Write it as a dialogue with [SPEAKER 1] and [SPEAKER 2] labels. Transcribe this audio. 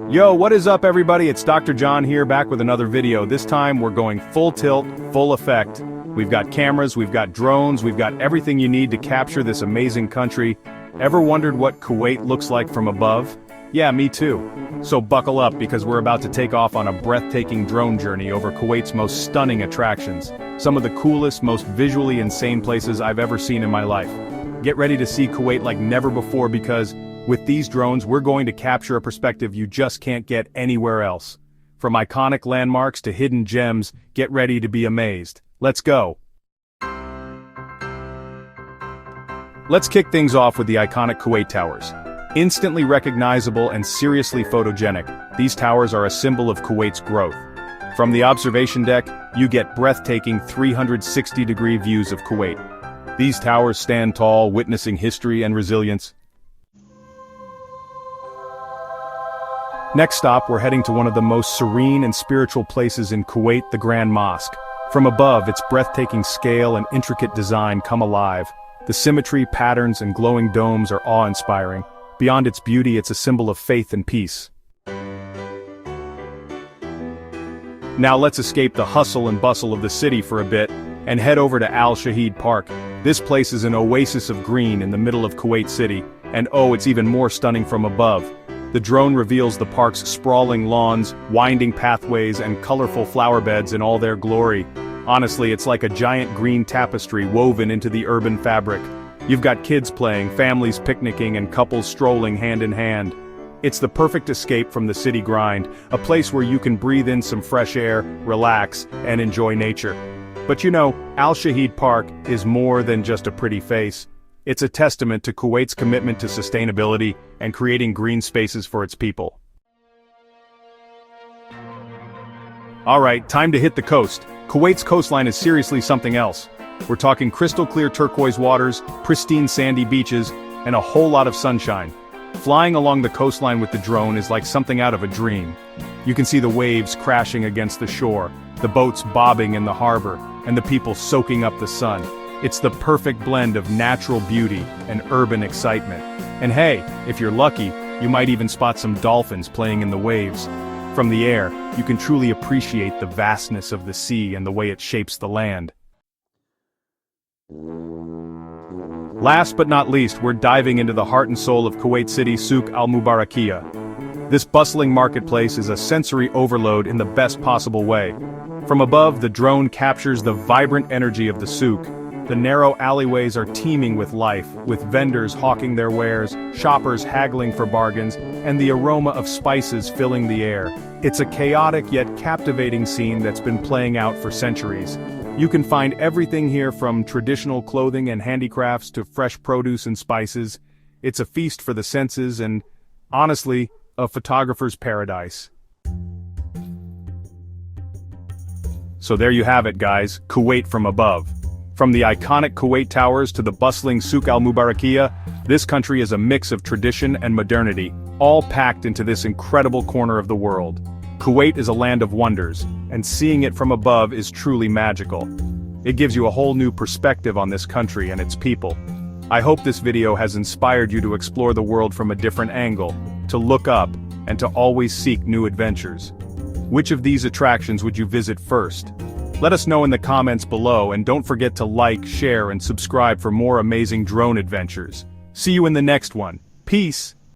[SPEAKER 1] Yo, what is up everybody? It's Dr. John here, back with another video. This time we're going full tilt, full effect. We've got cameras, we've got drones, we've got everything you need to capture this amazing country. Ever wondered what Kuwait looks like from above? Yeah, me too. So buckle up because we're about to take off on a breathtaking drone journey over Kuwait's most stunning attractions. Some of the coolest, most visually insane places I've ever seen in my life. Get ready to see Kuwait like never before because with these drones we're going to capture a perspective you just can't get anywhere else. From iconic landmarks to hidden gems, get ready to be amazed. Let's go. Let's kick things off with the iconic Kuwait Towers. Instantly recognizable and seriously photogenic, these towers are a symbol of Kuwait's growth. From the observation deck, you get breathtaking 360-degree views of Kuwait. These towers stand tall, witnessing history and resilience. Next stop, we're heading to one of the most serene and spiritual places in Kuwait, the Grand Mosque. From above, its breathtaking scale and intricate design come alive. The symmetry, patterns, and glowing domes are awe-inspiring. Beyond its beauty, it's a symbol of faith and peace. Now let's escape the hustle and bustle of the city for a bit, and head over to Al Shahid Park. This place is an oasis of green in the middle of Kuwait City, and oh, it's even more stunning from above. The drone reveals the park's sprawling lawns, winding pathways, and colorful flower beds in all their glory. Honestly, it's like a giant green tapestry woven into the urban fabric. You've got kids playing, families picnicking, and couples strolling hand in hand. It's the perfect escape from the city grind, a place where you can breathe in some fresh air, relax, and enjoy nature. But you know, Al Shahid Park is more than just a pretty face. It's a testament to Kuwait's commitment to sustainability and creating green spaces for its people. Alright, time to hit the coast. Kuwait's coastline is seriously something else. We're talking crystal clear turquoise waters, pristine sandy beaches, and a whole lot of sunshine. Flying along the coastline with the drone is like something out of a dream. You can see the waves crashing against the shore, the boats bobbing in the harbor, and the people soaking up the sun. It's the perfect blend of natural beauty and urban excitement. And hey, if you're lucky, you might even spot some dolphins playing in the waves. From the air, you can truly appreciate the vastness of the sea and the way it shapes the land. Last but not least, we're diving into the heart and soul of Kuwait City Souk al-Mubarakiyah. This bustling marketplace is a sensory overload in the best possible way. From above, the drone captures the vibrant energy of the souk. The narrow alleyways are teeming with life, with vendors hawking their wares, shoppers haggling for bargains, and the aroma of spices filling the air. It's a chaotic yet captivating scene that's been playing out for centuries. You can find everything here from traditional clothing and handicrafts to fresh produce and spices. It's a feast for the senses and, honestly, a photographer's paradise. So there you have it guys, Kuwait from above. From the iconic Kuwait Towers to the bustling Souk al-Mubarakiyah, this country is a mix of tradition and modernity, all packed into this incredible corner of the world. Kuwait is a land of wonders, and seeing it from above is truly magical. It gives you a whole new perspective on this country and its people. I hope this video has inspired you to explore the world from a different angle, to look up, and to always seek new adventures. Which of these attractions would you visit first? Let us know in the comments below, and don't forget to like, share, and subscribe for more amazing drone adventures. See you in the next one. Peace!